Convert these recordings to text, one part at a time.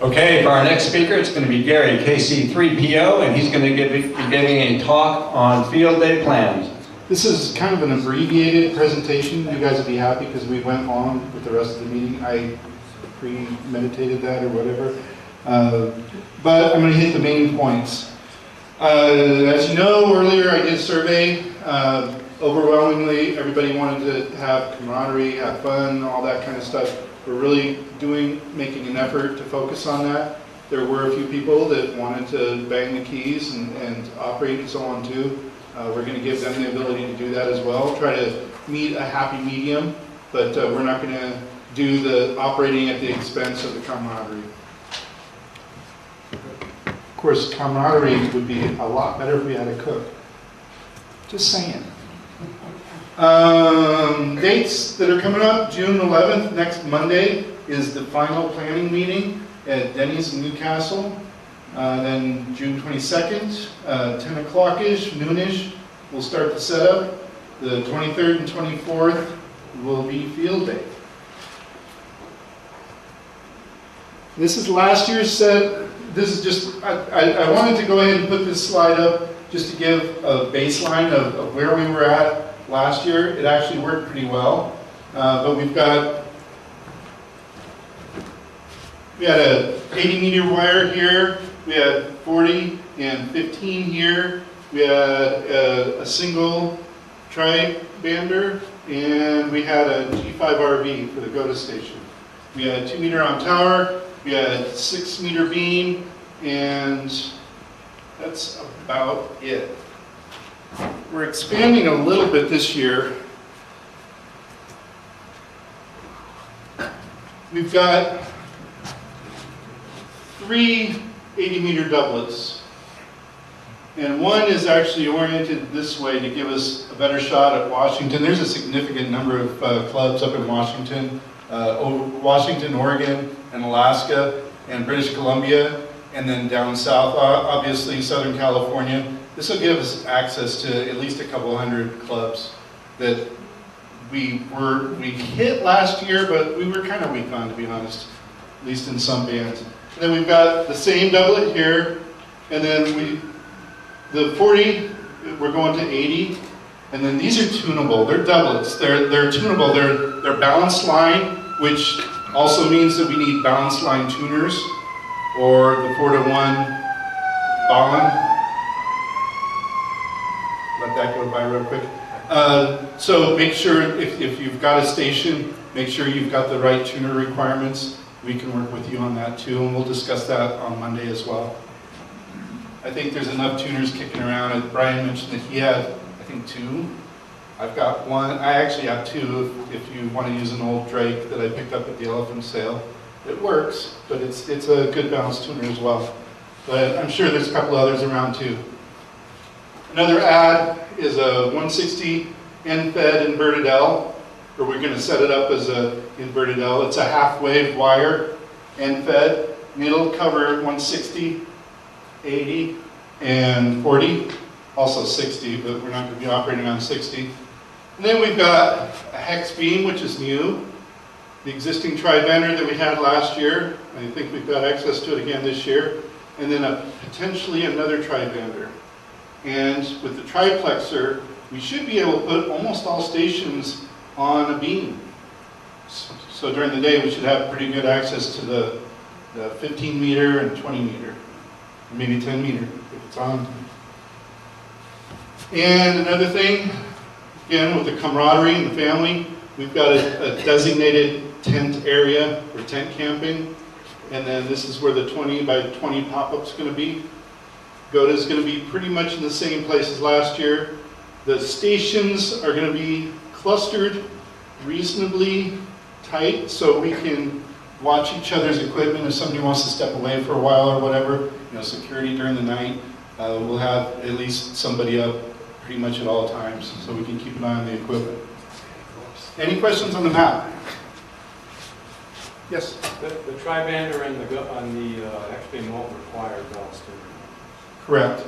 Okay, for our next speaker, it's going to be Gary, KC3PO, and he's going to be giving a talk on field day plans. This is kind of an abbreviated presentation. You guys will be happy because we went on with the rest of the meeting. I premeditated that or whatever. But I'm going to hit the main points. As you know, earlier I did a survey. Overwhelmingly, everybody wanted to have camaraderie, have fun, all that kind of stuff. We're really making an effort to focus on that. There were a few people that wanted to bang the keys and operate and so on too. We're going to give them the ability to do that as well. Try to meet a happy medium, but we're not going to do the operating at the expense of the camaraderie. Of course, camaraderie would be a lot better if we had a cook. Just saying. Dates that are coming up, June 11th, next Monday, is the final planning meeting at Denny's in Newcastle. Then June 22nd, 10 o'clock-ish, noonish, we'll start the setup. The 23rd and 24th will be field day. This is last year's set. This is just, I wanted to go ahead and put this slide up just to give a baseline of where we were at last year. It actually worked pretty well. But we had a 80 meter wire here. We had 40 and 15 here. We had a single tri-bander, and we had a G5RV for the GOTA station. We had a 2 meter on tower. We had a 6 meter beam, and that's about it. We're expanding a little bit this year. We've got 3 80 meter doublets. And one is actually oriented this way to give us a better shot at Washington. There's a significant number of clubs up in Washington, Oregon, and Alaska, and British Columbia, and then down south, obviously Southern California. This will give us access to at least a couple hundred clubs that we hit last year, but we were kind of weak on, to be honest, at least in some bands. And then we've got the same doublet here, and then the 40, we're going to 80, and then these are tunable. They're doublets. They're tunable. They're balanced line, which also means that we need balanced line tuners, or the 4-to-1 bond. Let that go by real quick. So make sure if you've got a station, make sure you've got the right tuner requirements. We can work with you on that too, and we'll discuss that on Monday as well. I think there's enough tuners kicking around. Brian mentioned that he had, I think, 2. I've got 1. I actually have 2 if you want to use an old Drake that I picked up at the elephant sale. It works, but it's a good balanced tuner as well. But I'm sure there's a couple others around too. Another ad is a 160 end-fed inverted L, where we're going to set it up as a inverted L. It's a half-wave wire, end-fed, and it'll cover 160, 80, and 40, also 60, but we're not going to be operating on 60. And then we've got a hex beam, which is new. The existing tri-bander that we had last year, I think we've got access to it again this year, and then potentially another tri-bander. And with the triplexer, we should be able to put almost all stations on a beam. So during the day, we should have pretty good access to the 15 meter and 20 meter, maybe 10 meter if it's on. And another thing, again, with the camaraderie and the family, we've got a designated tent area for tent camping. And then this is where the 20 by 20 pop-up's going to be. GOTA is going to be pretty much in the same place as last year. The stations are going to be clustered reasonably tight so we can watch each other's equipment. If somebody wants to step away for a while or whatever, security during the night, we'll have at least somebody up pretty much at all times so we can keep an eye on the equipment. Any questions on the map? Yes? The tri-bander and the XP won't require belts to. Correct.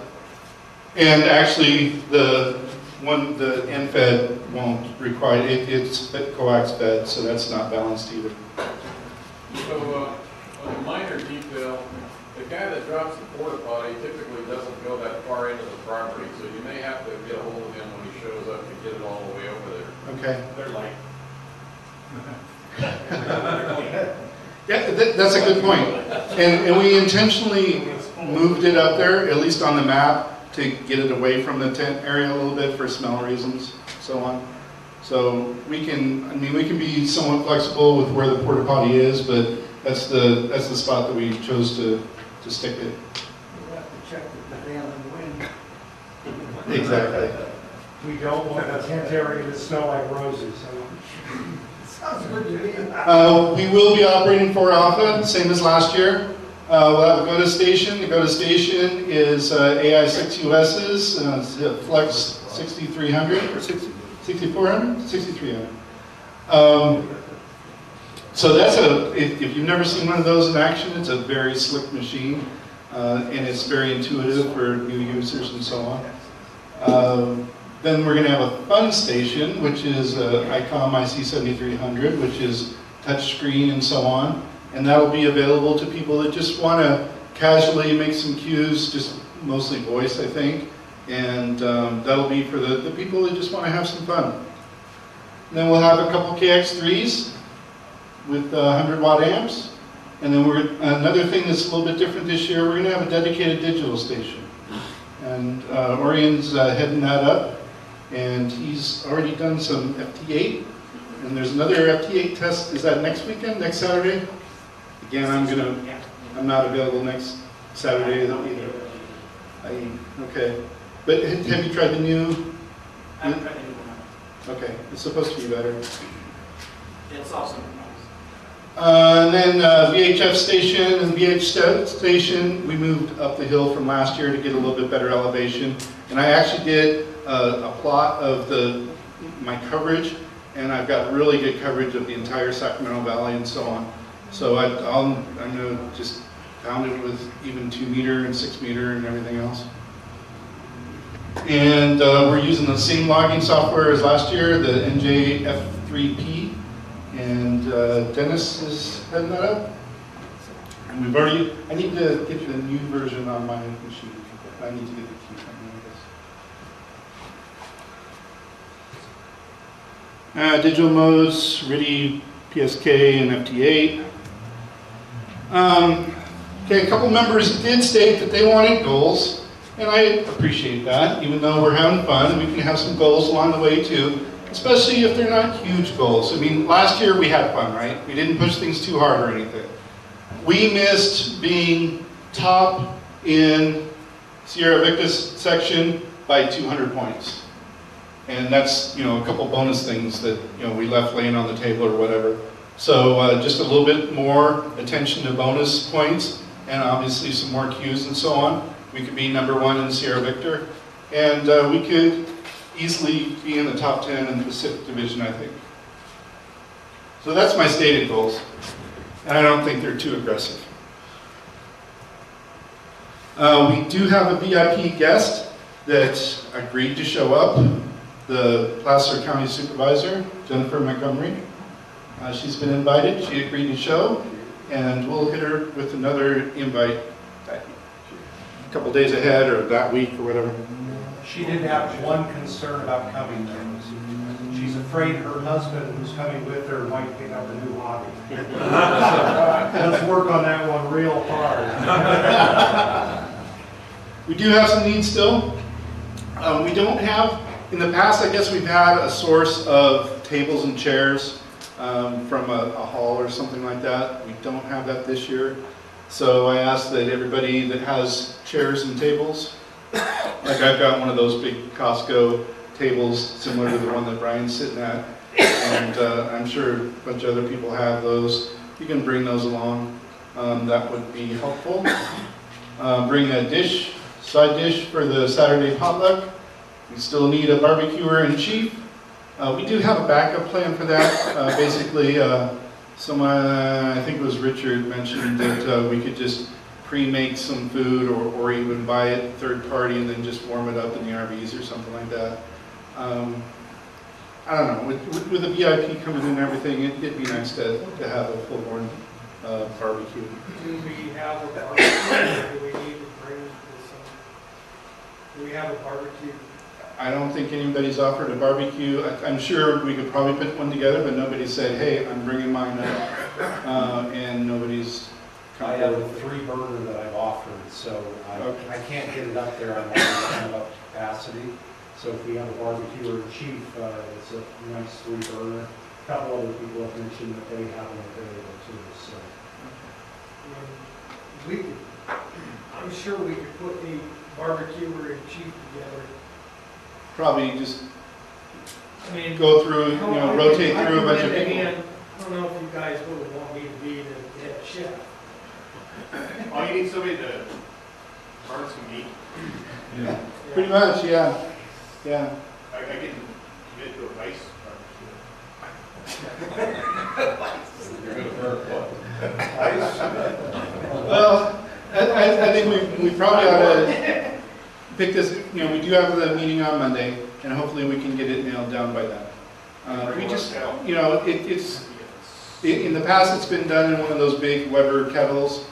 And actually, the end-fed won't require it. It's coax fed, so that's not balanced either. So a minor detail that drops the porta potty typically doesn't go that far into the property, so you may have to get a hold of him when he shows up to get it all the way over there. Okay. They're light. Yeah, that's a good point. And we intentionally moved it up there, at least on the map, to get it away from the tent area a little bit for smell reasons, so on. So we can be somewhat flexible with where the porta potty is, but that's the spot that we chose to stick it. We'll have to check the prevailing wind. Exactly. We don't want a tent area to smell like roses. Sounds good to me. We will be operating 4 Alpha, same as last year. We'll have a go-to station. The go-to station is AI6 US's Flex 6300 or 6400? 6300. So that's if you've never seen one of those in action, it's a very slick machine, and it's very intuitive for new users and so on. Then we're going to have a fun station, which is ICOM IC7300, which is touchscreen and so on. And that'll be available to people that just want to casually make some cues, just mostly voice, I think. And that'll be for the people that just want to have some fun. And then we'll have a couple KX3s with 100 watt amps. And then another thing that's a little bit different this year, we're going to have a dedicated digital station. And Orion's heading that up. And he's already done some FT8, and there's another FT8 test. Is that next weekend, next Saturday? Again, I'm not available next Saturday either. Okay, but have you tried the new? I haven't tried the new one. Okay, it's supposed to be better. It's awesome. And then VHF station and VH station, we moved up the hill from last year to get a little bit better elevation. And I actually did a plot of my coverage, and I've got really good coverage of the entire Sacramento Valley and so on. So I'm going to just pound it with even 2 meter and 6 meter and everything else. And we're using the same logging software as last year, the NJF3P. And Dennis is heading that up. And I need to get the new version on my machine. I need to get the key from I guess. Digital modes, RIDI, PSK, and FT8. Okay, a couple members did state that they wanted goals, and I appreciate that, even though we're having fun, and we can have some goals along the way too. Especially if they're not huge goals. I mean, last year we had fun, right? We didn't push things too hard or anything. We missed being top in Sierra Victus section by 200 points. And that's, a couple bonus things that, we left laying on the table or whatever. So just a little bit more attention to bonus points, and obviously some more cues and so on. We could be #1 in Sierra Victor, and we could easily be in the top 10 in the Pacific Division, I think. So that's my stated goals, and I don't think they're too aggressive. We do have a VIP guest that agreed to show up, the Placer County Supervisor, Jennifer Montgomery. She's been invited, she agreed to show, and we'll hit her with another invite a couple days ahead or that week or whatever. She did have one concern about coming though. She's afraid her husband, who's coming with her, might pick up a new hobby. So, let's work on that one real hard. We do have some needs still. We don't have, in the past I guess we've had a source of tables and chairs from a hall or something like that. We don't have that this year. So I asked that everybody that has chairs and tables, like I've got one of those big Costco tables similar to the one that Brian's sitting at, and I'm sure a bunch of other people have those. You can bring those along. That would be helpful. Bring a dish, side dish for the Saturday potluck. We still need a barbecuer in chief. We do have a backup plan for that. Basically, someone, I think it was Richard, mentioned that we could just pre-make some food or even buy it third party and then just warm it up in the RVs or something like that. I don't know, with the VIP coming in and everything, it'd be nice to have a full-born barbecue. Do we have a barbecue, or do we need barbecue. I don't think anybody's offered a barbecue. I'm sure we could probably put one together, but nobody said, hey, I'm bringing mine up. And nobody's come I have a forward. 3 burner that I've offered, so Okay. I can't get it up there. I'm already kind of up to capacity. So if we have a barbecue or a chief, it's a nice 3 burner. A couple other people have mentioned that they have them available too, so. We could, I'm sure we could put a barbecue or a chief together. Probably just I mean, go through, rotate through a bunch of people. I don't know if you guys would want me to be the head chef. Oh, you need somebody to burn some meat? Yeah. Pretty much, yeah. Yeah. I can commit to a base You're gonna burn what? Well, I think we probably ought to pick this, we do have the meeting on Monday, and hopefully we can get it nailed down by then. We just, it's, in the past, it's been done in one of those big Weber kettles,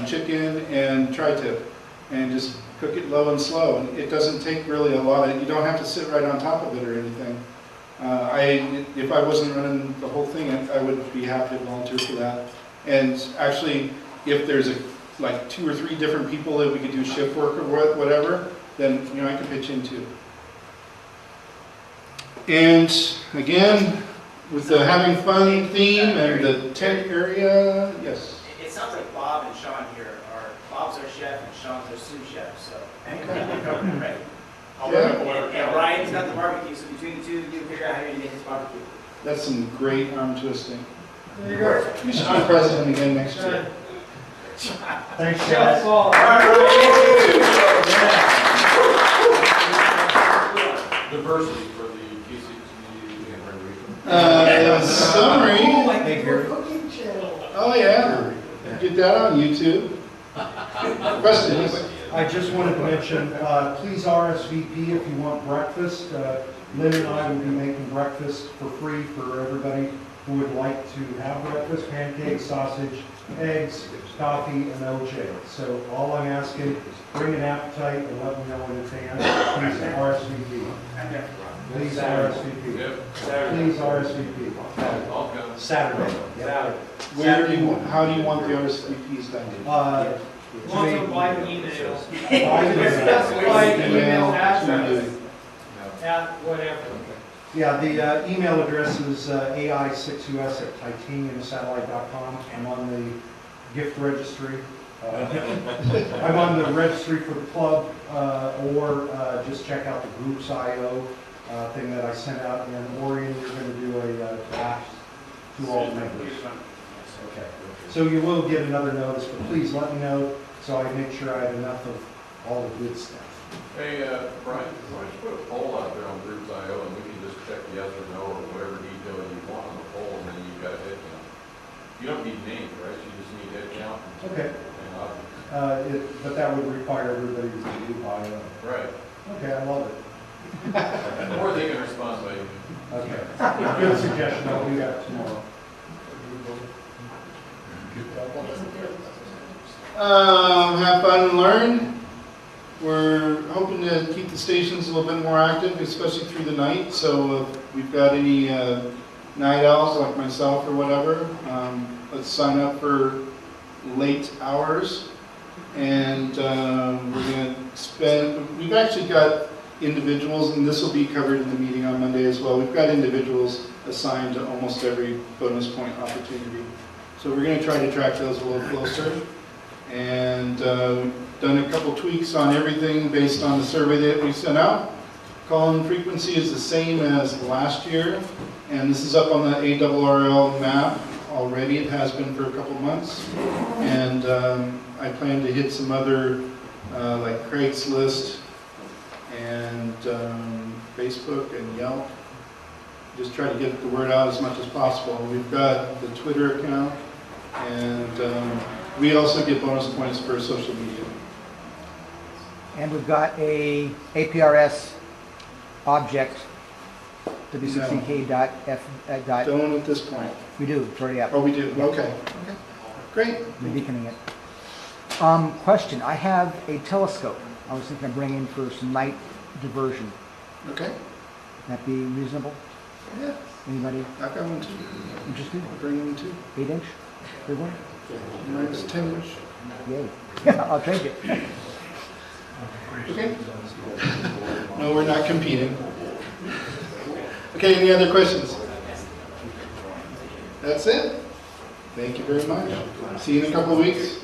chicken and tri-tip, and just cook it low and slow. And it doesn't take really a lot of, you don't have to sit right on top of it or anything. If I wasn't running the whole thing, I would be happy to volunteer for that. And actually, if there's like 2 or 3 different people that we could do shift work or whatever, then I could pitch in too. And again, with the having fun theme and the tent area, yes. It sounds like Bob and Sean here are, Bob's our chef and Sean's our sous chef, so. Right? And Ryan's got the barbecue, so between the two of you, figure out how you're gonna make this barbecue. That's some great arm twisting. There you go. You should be president again next year. Thanks, Chef guys. Paul. Diversity for the QC and Summary. Hey, Gary. Cooking channel. Oh yeah. Get that on YouTube. Questions? I just wanted to mention, please RSVP if you want breakfast. Lynn and I will be making breakfast for free for everybody who would like to have breakfast, pancakes, sausage, eggs, coffee, and OJ. So all I'm asking, bring an appetite and let me know in advance. Please RSVP. Please RSVP. Yep. Please RSVP. I'll come. Saturday. Yeah. How do you want the RSVPs done? Want to by email. By email address. to At whatever. Yeah, the email address is ai6us@titaniumsatellite.com. I'm on the gift registry. I'm on the registry for the club, or just check out the Groups IO thing that I sent out. And Orion, you're going to do a blast to all the members. Okay. So you will get another notice, but please let me know so I make sure I have enough of all the good stuff. Hey, Brian, why don't you put a poll out there on Groups IO and we can just check yes or no or whatever detail you want on the poll, and then you've got a head count. You don't need names, right? You just need head count. Okay. And objects. But that would require everybody to do bio. Right. Okay, I love it. Or they can respond by email. Okay. Good suggestion. I'll do that tomorrow. Have fun and learn. We're hoping to keep the stations a little bit more active, especially through the night. So if we've got any night owls like myself or whatever, let's sign up for late hours. And we're going to spend, we've actually got individuals, and this will be covered in the meeting on Monday as well. We've got individuals assigned to almost every bonus point opportunity. So we're going to try to track those a little closer. And done a couple tweaks on everything based on the survey that we sent out. Call-in frequency is the same as last year, and this is up on the ARRL map already. It has been for a couple months. And I plan to hit some other like Craigslist and Facebook and Yelp. Just try to get the word out as much as possible. We've got the Twitter account, and we also get bonus points for social media. And we've got a APRS object, W16K.F. Don't at this point. We do, it's already up. Oh, we do? Okay. Great. We're beaconing it. Question, I have a telescope I was thinking of bringing for some night diversion. Okay, That be reasonable? yeah, Anybody I've got one too. interested? I'll bring one too. 8-inch? Big one? Mine's 10-inch. Yay. I'll trade you. Okay. No, we're not competing. Okay, any other questions? That's it. Thank you very much. See you in a couple of weeks.